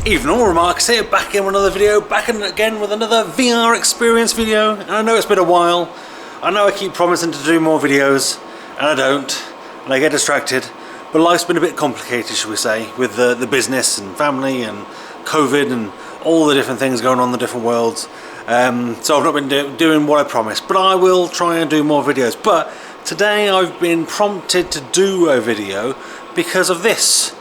Evening all, RaMarcus here, back again with another video, back again with another VR experience video. And I know it's been a while, I know I keep promising to do more videos, and I don't, and I get distracted. But life's been a bit complicated, shall we say, with the business and family and COVID and all the different things going on in the different worlds. So I've not been doing what I promised, but I will try and do more videos. But today I've been prompted to do a video because of this.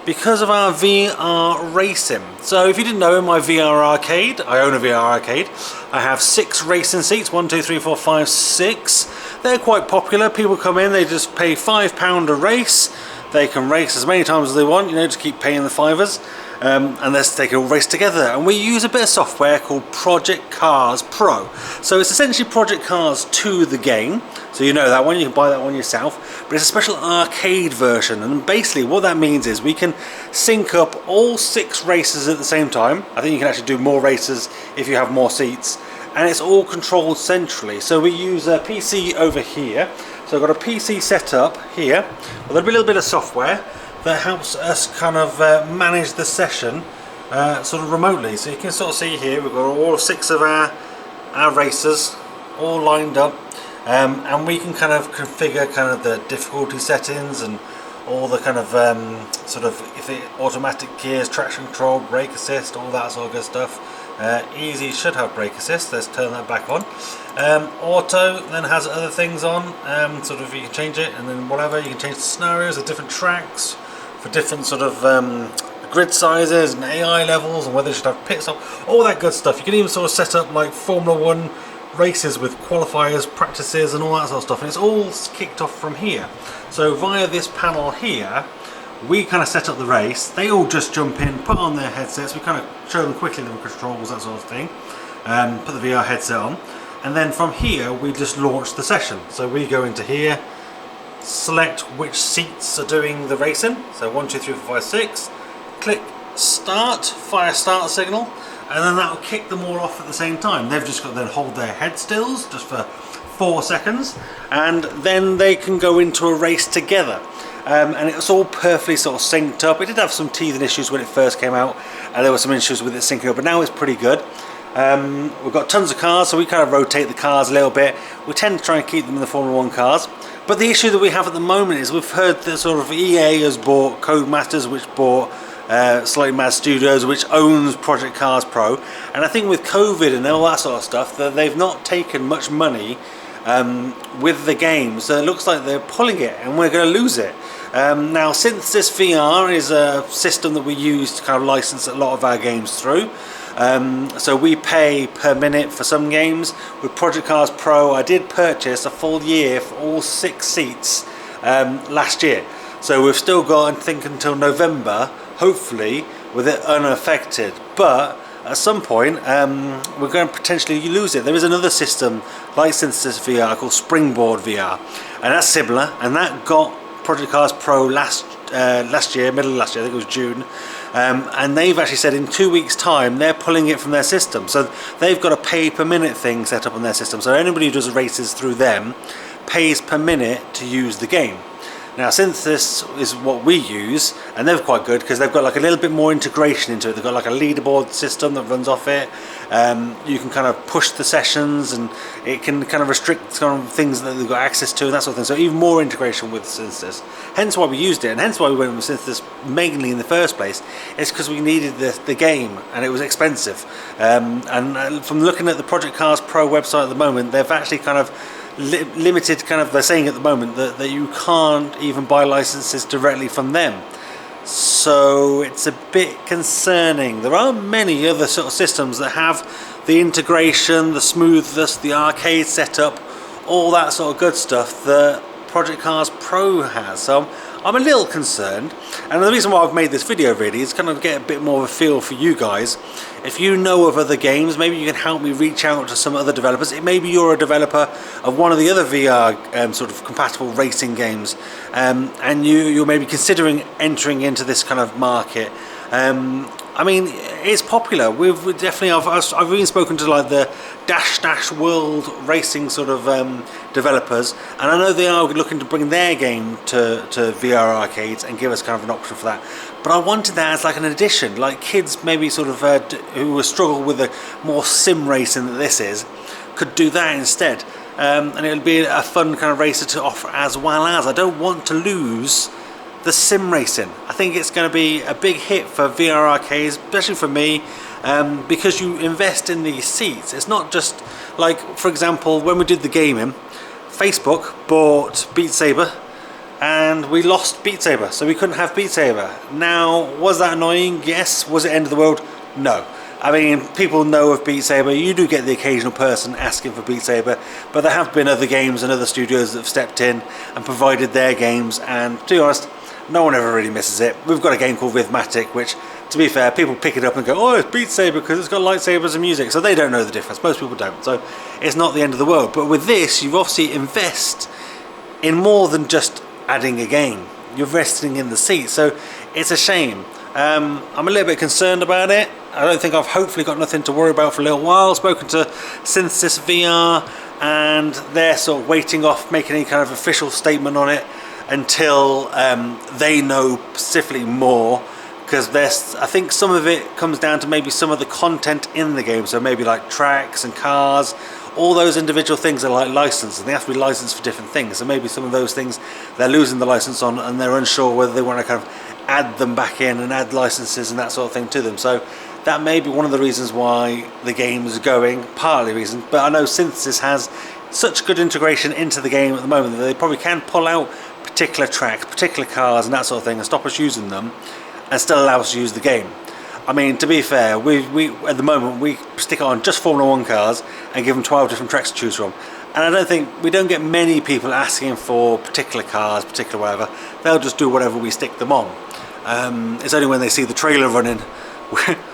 Because of our VR racing. So if you didn't know, in my VR arcade, I own a VR arcade, I have 6 racing seats, 1, 2, 3, 4, 5, 6. They're quite popular. People come in, they just pay £5 a race. They can race as many times as they want, you know, just keep paying the fivers. And they can all race together. And we use a bit of software called Project Cars Pro. So it's essentially Project Cars to the game. So you know that one, you can buy that one yourself. But it's a special arcade version. And basically what that means is we can sync up all 6 races at the same time. I think you can actually do more races if you have more seats. And it's all controlled centrally. So we use a PC over here. So I've got a PC set up here. Well, there'll be a little bit of software that helps us kind of manage the session sort of remotely. So you can sort of see here we've got all 6 of our racers all lined up, and we can kind of configure kind of the difficulty settings and all the kind of sort of if it automatic gears, traction control, brake assist, all that sort of good stuff. Easy should have brake assist. Let's turn that back on. Auto then has other things on, sort of you can change it, and then whatever you can change the scenarios, the different tracks for different sort of grid sizes and AI levels, and whether you should have pit stop, all that good stuff. You can even sort of set up like Formula 1 races with qualifiers, practices and all that sort of stuff, and it's all kicked off from here. So via this panel here we kind of set up the race. They all just jump in, put on their headsets, we kind of show them quickly the controls, that sort of thing, put the VR headset on, and then from here we just launch the session. So we go into here, select which seats are doing the racing, so 1, 2, 3, 4, 5, 6, click start, fire start signal, and then that will kick them all off at the same time. They've just got to then hold their head stills just for 4 seconds, and then they can go into a race together. And it's all perfectly sort of synced up. It did have some teething issues when it first came out, and there were some issues with it syncing up, but now it's pretty good. We've got tons of cars, so we kind of rotate the cars a little bit. We tend to try and keep them in the Formula 1 cars. But the issue that we have at the moment is we've heard that sort of EA has bought Codemasters, which bought Slightly Mad Studios, which owns Project Cars Pro. And I think with COVID and all that sort of stuff, that they've not taken much money with the game. So it looks like they're pulling it and we're going to lose it. Now, since this VR is a system that we use to kind of license a lot of our games through, so we pay per minute for some games. With Project Cars Pro, I did purchase a full year for all 6 seats last year. So we've still got, I think, until November, hopefully, with it unaffected. But at some point, we're going to potentially lose it. There is another system like Synthesis VR called Springboard VR, and that's similar, and that got Project Cars Pro last year, middle of last year, I think it was June. And they've actually said in 2 weeks' time they're pulling it from their system. So they've got a pay per minute thing set up on their system. So anybody who does races through them pays per minute to use the game. Now, Synthesis is what we use, and they're quite good because they've got like a little bit more integration into it. They've got like a leaderboard system that runs off it. You can kind of push the sessions, and it can kind of restrict kind of things that they've got access to and that sort of thing. So even more integration with Synthesis. Hence why we used it, and hence why we went with Synthesis mainly in the first place. It's because we needed the game, and it was expensive. And from looking at the Project Cars Pro website at the moment, they've actually kind of limited, kind of, they're saying at the moment that you can't even buy licenses directly from them. So it's a bit concerning. There are many other sort of systems that have the integration, the smoothness, the arcade setup, all that sort of good stuff that Project Cars Pro has. So I'm a little concerned, and the reason why I've made this video really is kind of get a bit more of a feel for you guys. If you know of other games, maybe you can help me reach out to some other developers. Maybe you're a developer of one of the other VR sort of compatible racing games, and you're maybe considering entering into this kind of market. I mean, it's popular. We've definitely, I've even spoken to like the Dash World Racing sort of developers, and I know they are looking to bring their game to VR arcades and give us kind of an option for that. But I wanted that as like an addition, like kids maybe sort of who struggle with the more sim racing that this is, could do that instead. And it would be a fun kind of racer to offer, as well as I don't want to lose the sim racing. I think it's going to be a big hit for VR arcades, especially for me, because you invest in these seats. It's not just like, for example, when we did the gaming, Facebook bought Beat Saber and we lost Beat Saber, so we couldn't have Beat Saber. Now, was that annoying? Yes. Was it end of the world? No. I mean, people know of Beat Saber. You do get the occasional person asking for Beat Saber, but there have been other games and other studios that have stepped in and provided their games, and to be honest, no one ever really misses it. We've got a game called Rhythmatic, which, to be fair, people pick it up and go, oh, it's Beat Saber because it's got lightsabers and music, so they don't know the difference. Most people don't, so it's not the end of the world. But with this, you obviously invest in more than just adding a game. You're investing in the seat, so it's a shame. I'm a little bit concerned about it. I don't think I've hopefully got nothing to worry about for a little while. I've spoken to Synthesis VR, and they're sort of waiting off making any kind of official statement on it until they know specifically more, because I think some of it comes down to maybe some of the content in the game, so maybe like tracks and cars, all those individual things are like licensed, and they have to be licensed for different things, so maybe some of those things they're losing the license on, and they're unsure whether they want to kind of add them back in and add licenses and that sort of thing to them. So that may be one of the reasons why the game is going, partly reason, but I know Synthesis has such good integration into the game at the moment that they probably can pull out particular tracks, particular cars and that sort of thing and stop us using them and still allow us to use the game. I mean, to be fair, we at the moment we stick on just Formula 1 cars and give them 12 different tracks to choose from, and I don't think we don't get many people asking for particular cars, particular whatever. They'll just do whatever we stick them on. It's only when they see the trailer running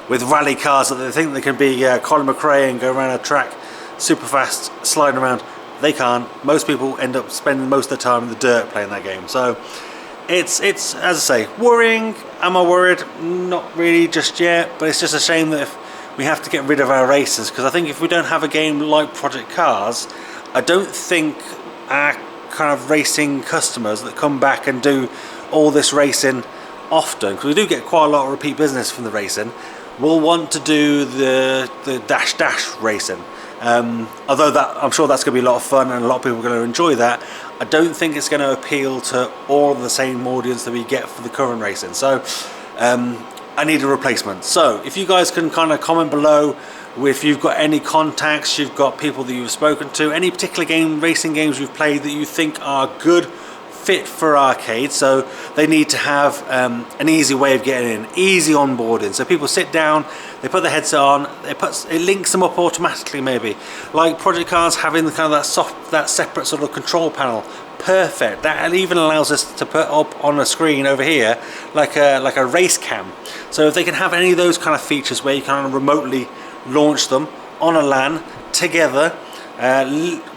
with rally cars that they think they can be Colin McRae and go around a track super fast sliding around. They can't. Most people end up spending most of their time in the dirt playing that game. So it's as I say, worrying. Am I worried? Not really just yet, but it's just a shame that if we have to get rid of our racers, because I think if we don't have a game like Project Cars, I don't think our kind of racing customers that come back and do all this racing often, because we do get quite a lot of repeat business from the racing, will want to do the dash racing. Although that, I'm sure that's going to be a lot of fun and a lot of people are going to enjoy that, I don't think it's going to appeal to all the same audience that we get for the current racing. So I need a replacement. So if you guys can kind of comment below if you've got any contacts, you've got people that you've spoken to, any particular racing games you've played that you think are good fit for arcade, so they need to have an easy way of getting in, easy onboarding, so people sit down, they put their headset on, it links them up automatically, maybe like Project Cars having the kind of that separate sort of control panel. Perfect. That even allows us to put up on a screen over here like a race cam, so if they can have any of those kind of features where you can remotely launch them on a LAN together,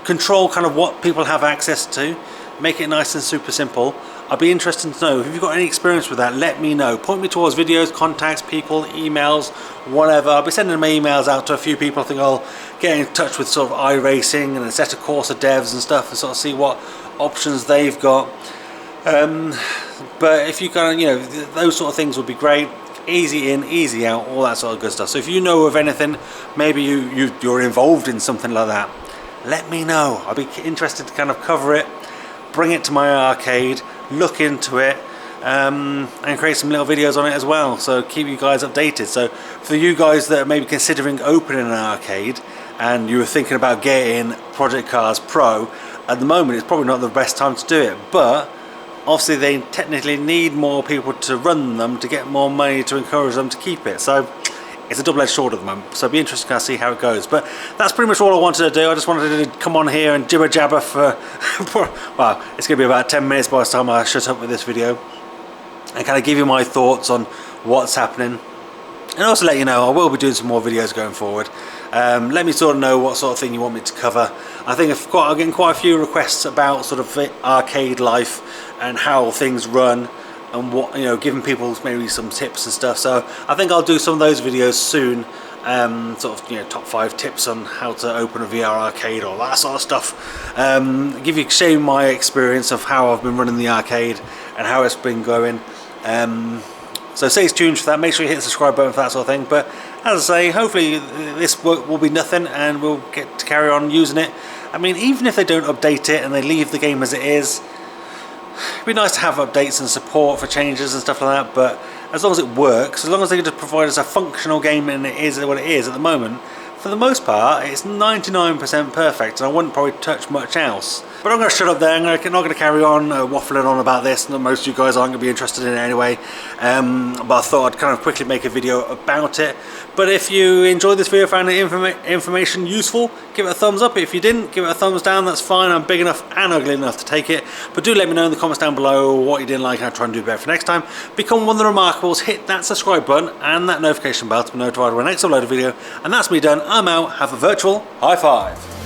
control kind of what people have access to, make it nice and super simple. I'd be interested to know if you've got any experience with that. Let me know. Point me towards videos, contacts, people, emails, whatever. I'll be sending my emails out to a few people. I think I'll get in touch with sort of iRacing and a set of Corsa devs and stuff and sort of see what options they've got. But if you kind of, those sort of things would be great. Easy in, easy out, all that sort of good stuff. So if you know of anything, maybe you're involved in something like that, let me know. I'd be interested to kind of cover it, bring it to my arcade, look into it, and create some little videos on it as well, so keep you guys updated. So for you guys that are maybe considering opening an arcade and you were thinking about getting Project Cars Pro, at the moment it's probably not the best time to do it, but obviously they technically need more people to run them to get more money to encourage them to keep it. So it's a double-edged sword at the moment, so it'll be interesting to kind of see how it goes. But that's pretty much all I wanted to do. I just wanted to come on here and jibber jabber for well, it's going to be about 10 minutes by the time I shut up with this video, and kind of give you my thoughts on what's happening, and also let you know I will be doing some more videos going forward. Let me sort of know what sort of thing you want me to cover. I think I'm getting quite a few requests about sort of arcade life and how things run, and what, you know, giving people maybe some tips and stuff. So I think I'll do some of those videos soon, sort of, you know, top 5 tips on how to open a VR arcade, or that sort of stuff. Show you my experience of how I've been running the arcade and how it's been going. So stay tuned for that. Make sure you hit the subscribe button for that sort of thing. But as I say, hopefully this will be nothing and we'll get to carry on using it. I mean, even if they don't update it and they leave the game as it is, it'd be nice to have updates and support for changes and stuff like that. But as long as it works, as long as they just provide us a functional game and it is what it is at the moment, for the most part, it's 99% perfect, and I wouldn't probably touch much else. But I'm going to shut up there. I'm not going to carry on waffling on about this. Most of you guys aren't going to be interested in it anyway. But I thought I'd kind of quickly make a video about it. But if you enjoyed this video, found the information useful, give it a thumbs up. If you didn't, give it a thumbs down. That's fine. I'm big enough and ugly enough to take it. But do let me know in the comments down below what you didn't like, and I'll try and do better for next time. Become one of the Remarkables. Hit that subscribe button and that notification bell to be notified when I next upload a video. And that's me done. I'm out. Have a virtual high five.